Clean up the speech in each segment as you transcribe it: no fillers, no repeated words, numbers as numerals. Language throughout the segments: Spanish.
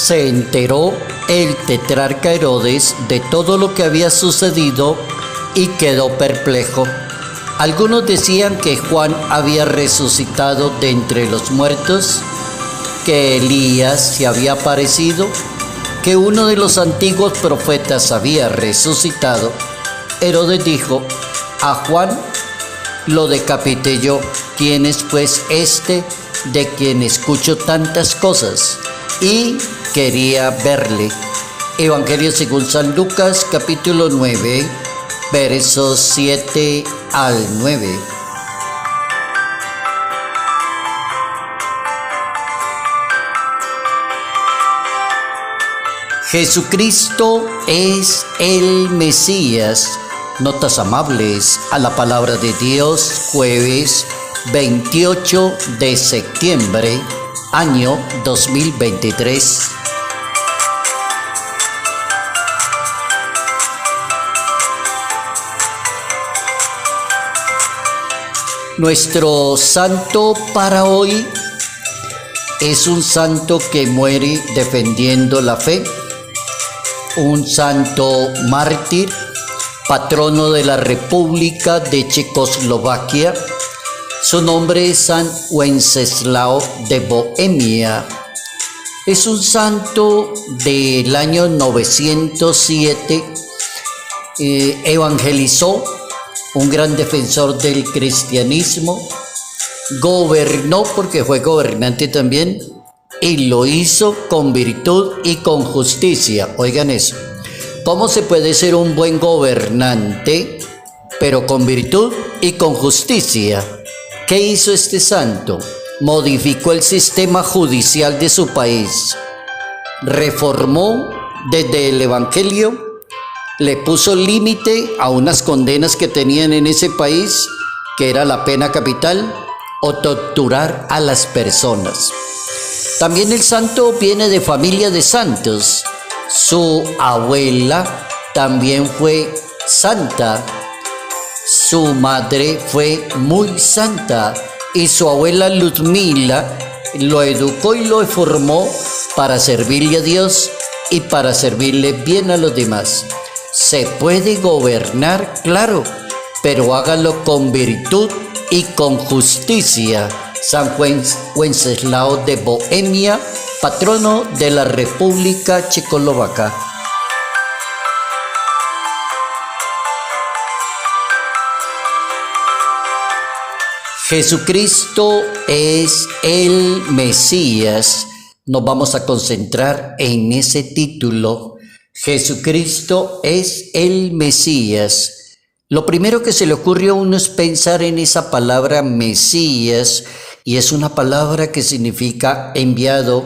se enteró el tetrarca Herodes de todo lo que había sucedido y quedó perplejo. Algunos decían que Juan había resucitado de entre los muertos, que Elías se había aparecido, que uno de los antiguos profetas había resucitado. Herodes dijo: a Juan lo decapité yo. ¿Quién es pues este de quien escucho tantas cosas? Y quería verle. Evangelio según San Lucas, capítulo 9, versos 7 al 9. Jesucristo es el Mesías. Notas amables a la palabra de Dios, jueves 28 de septiembre, año 2023. Nuestro santo para hoy es un santo que muere defendiendo la fe, un santo mártir, patrono de la República de Checoslovaquia. Su nombre es San Wenceslao de Bohemia. Es un santo del año 907. Evangelizó, un gran defensor del cristianismo. Gobernó, porque fue gobernante también, y lo hizo con virtud y con justicia. Oigan eso. ¿Cómo se puede ser un buen gobernante, pero con virtud y con justicia? ¿Qué hizo este santo? Modificó el sistema judicial de su país. Reformó desde el Evangelio, le puso límite a unas condenas que tenían en ese país, que era la pena capital o torturar a las personas. También el santo viene de familia de santos. Su abuela también fue santa. Su madre fue muy santa y su abuela Ludmila lo educó y lo formó para servirle a Dios y para servirle bien a los demás. Se puede gobernar, claro, pero hágalo con virtud y con justicia. San Wenceslao de Bohemia, patrono de la República Checoslovaca. Jesucristo es el Mesías. Nos vamos a concentrar en ese título. Jesucristo es el Mesías. Lo primero que se le ocurre a uno es pensar en esa palabra Mesías, y es una palabra que significa enviado,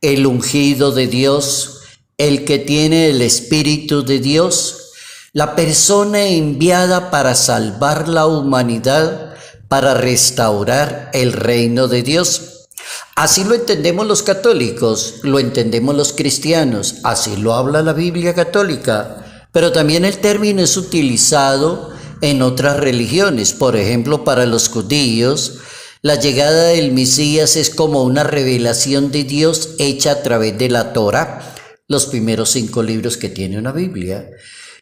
el ungido de Dios, el que tiene el Espíritu de Dios, la persona enviada para salvar la humanidad, para restaurar el reino de Dios. Así lo entendemos los católicos, lo entendemos los cristianos, así lo habla la Biblia católica, pero también el término es utilizado en otras religiones. Por ejemplo, para los judíos, la llegada del Mesías es como una revelación de Dios hecha a través de la Torá, los primeros 5 libros que tiene una Biblia.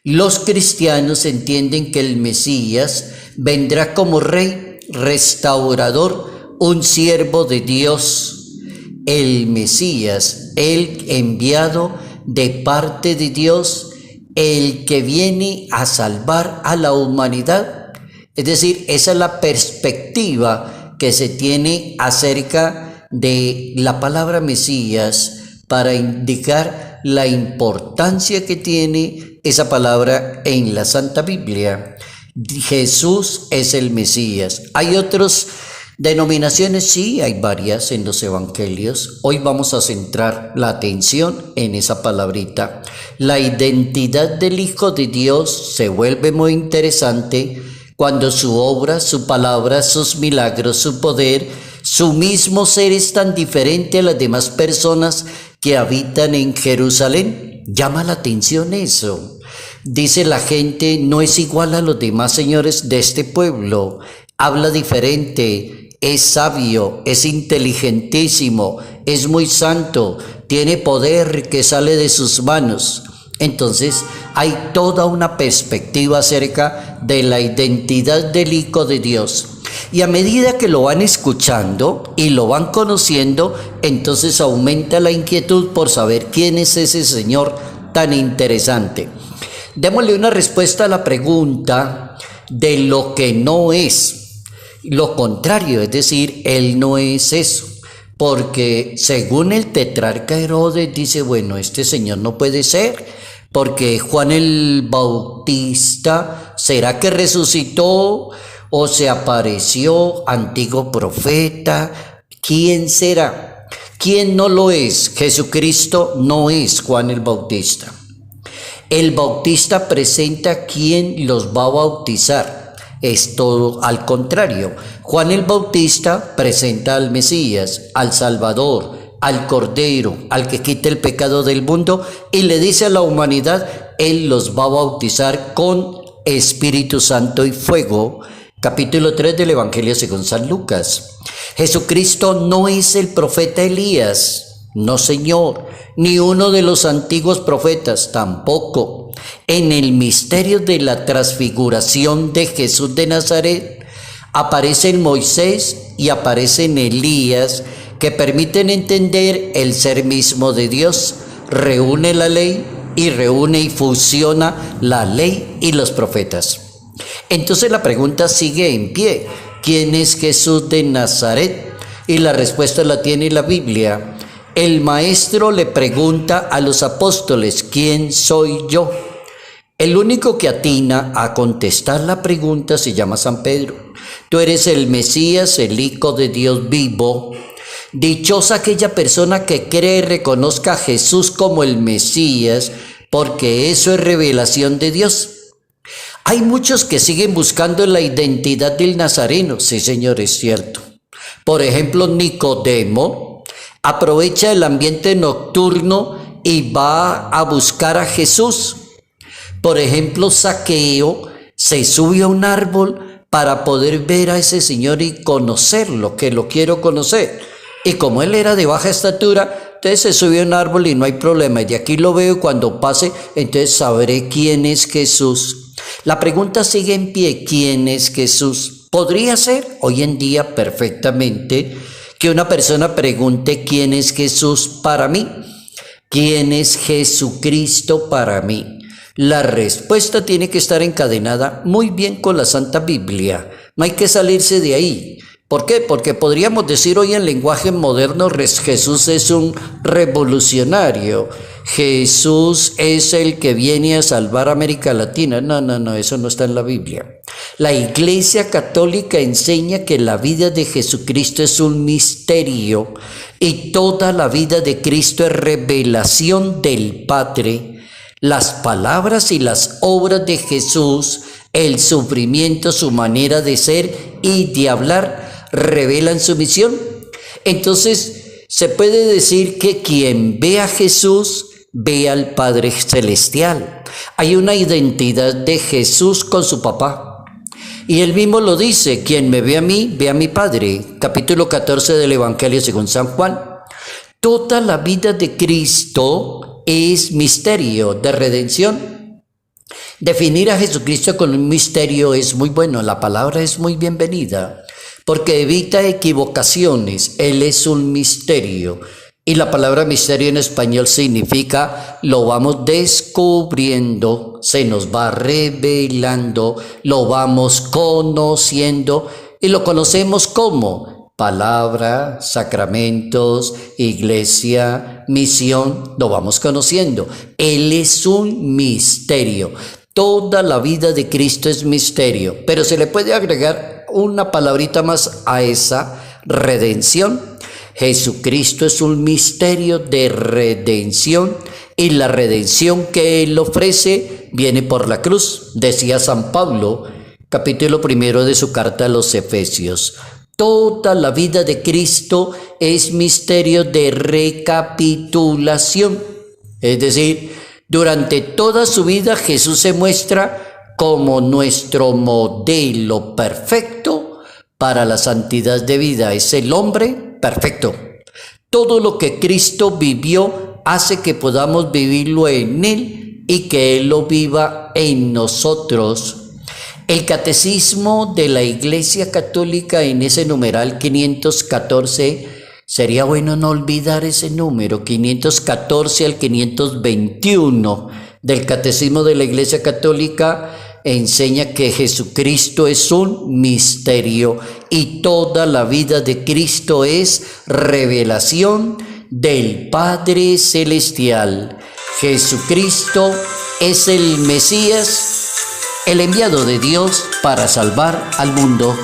Los cristianos entienden que el Mesías vendrá como rey, restaurador, un siervo de Dios. El Mesías, el enviado de parte de Dios, el que viene a salvar a la humanidad. Es decir, esa es la perspectiva que se tiene acerca de la palabra Mesías para indicar la importancia que tiene esa palabra en la Santa Biblia. Jesús es el Mesías. Hay otras denominaciones, sí, hay varias en los evangelios. Hoy vamos a centrar la atención en esa palabrita. La identidad del Hijo de Dios se vuelve muy interesante cuando su obra, su palabra, sus milagros, su poder, su mismo ser es tan diferente a las demás personas que habitan en Jerusalén. Llama la atención eso. Dice la gente, no es igual a los demás señores de este pueblo. Habla diferente, es sabio, es inteligentísimo, es muy santo, tiene poder que sale de sus manos. Entonces hay toda una perspectiva acerca de la identidad del Hijo de Dios. Y a medida que lo van escuchando y lo van conociendo, entonces aumenta la inquietud por saber quién es ese Señor tan interesante. Démosle una respuesta a la pregunta de lo que no es. Lo contrario, es decir, Él no es eso. Porque según el tetrarca Herodes dice, bueno, este Señor no puede ser, porque Juan el Bautista, ¿será que resucitó o se apareció antiguo profeta? ¿Quién será? ¿Quién no lo es? Jesucristo no es Juan el Bautista. El Bautista presenta quién los va a bautizar. Es todo al contrario. Juan el Bautista presenta al Mesías, al Salvador, al Cordero, al que quita el pecado del mundo, y le dice a la humanidad, Él los va a bautizar con Espíritu Santo y fuego. Capítulo 3 del Evangelio según San Lucas. Jesucristo no es el profeta Elías, no señor, ni uno de los antiguos profetas, tampoco. En el misterio de la transfiguración de Jesús de Nazaret, aparecen Moisés y aparecen Elías, que permiten entender el ser mismo de Dios. Reúne la ley y reúne y fusiona la ley y los profetas. Entonces la pregunta sigue en pie. ¿Quién es Jesús de Nazaret? Y la respuesta la tiene la Biblia. El maestro le pregunta a los apóstoles, ¿quién soy yo? El único que atina a contestar la pregunta se llama San Pedro. Tú eres el Mesías, el Hijo de Dios vivo. Dichosa aquella persona que cree y reconozca a Jesús como el Mesías, porque eso es revelación de Dios. Hay muchos que siguen buscando la identidad del nazareno. Sí, señor, es cierto. Por ejemplo, Nicodemo aprovecha el ambiente nocturno y va a buscar a Jesús. Por ejemplo, Zaqueo se sube a un árbol para poder ver a ese Señor y conocerlo, que lo quiero conocer. Y como él era de baja estatura, entonces se subió a un árbol y no hay problema. Y de aquí lo veo, cuando pase, entonces sabré quién es Jesús. La pregunta sigue en pie, ¿quién es Jesús? Podría ser hoy en día perfectamente que una persona pregunte quién es Jesús para mí, quién es Jesucristo para mí. La respuesta tiene que estar encadenada muy bien con la Santa Biblia. No hay que salirse de ahí. ¿Por qué? Porque podríamos decir hoy en lenguaje moderno, Jesús es un revolucionario. Jesús es el que viene a salvar a América Latina. No, eso no está en la Biblia. La Iglesia Católica enseña que la vida de Jesucristo es un misterio y toda la vida de Cristo es revelación del Padre. Las palabras y las obras de Jesús, el sufrimiento, su manera de ser y de hablar, revelan su misión. Entonces, se puede decir que quien ve a Jesús, ve al Padre Celestial. Hay una identidad de Jesús con su papá. Y él mismo lo dice, quien me ve a mí, ve a mi Padre. Capítulo 14 del Evangelio según San Juan. Toda la vida de Cristo es misterio de redención. Definir a Jesucristo con un misterio es muy bueno, la palabra es muy bienvenida, porque evita equivocaciones. Él es un misterio, y la palabra misterio en español significa lo vamos descubriendo, se nos va revelando, lo vamos conociendo, y lo conocemos como palabra, sacramentos, iglesia, misión, lo vamos conociendo. Él es un misterio. Toda la vida de Cristo es misterio, pero se le puede agregar una palabrita más a esa: redención. Jesucristo es un misterio de redención, y la redención que Él ofrece viene por la cruz, decía San Pablo, capítulo 1 de su carta a los Efesios. Toda la vida de Cristo es misterio de recapitulación. Es decir, durante toda su vida Jesús se muestra como nuestro modelo perfecto para la santidad de vida. Es el hombre perfecto. Todo lo que Cristo vivió hace que podamos vivirlo en Él y que Él lo viva en nosotros. El Catecismo de la Iglesia Católica, en ese numeral 514, sería bueno no olvidar ese número, 514 al 521 del Catecismo de la Iglesia Católica, enseña que Jesucristo es un misterio y toda la vida de Cristo es revelación del Padre Celestial. Jesucristo es el Mesías, el enviado de Dios para salvar al mundo.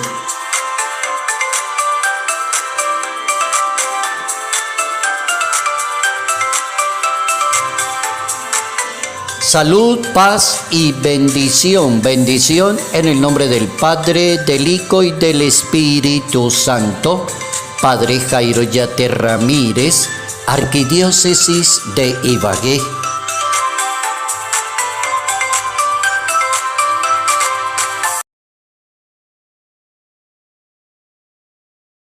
Salud, paz y bendición. Bendición en el nombre del Padre, del Hijo y del Espíritu Santo. Padre Jairo Yate Ramírez, Arquidiócesis de Ibagué.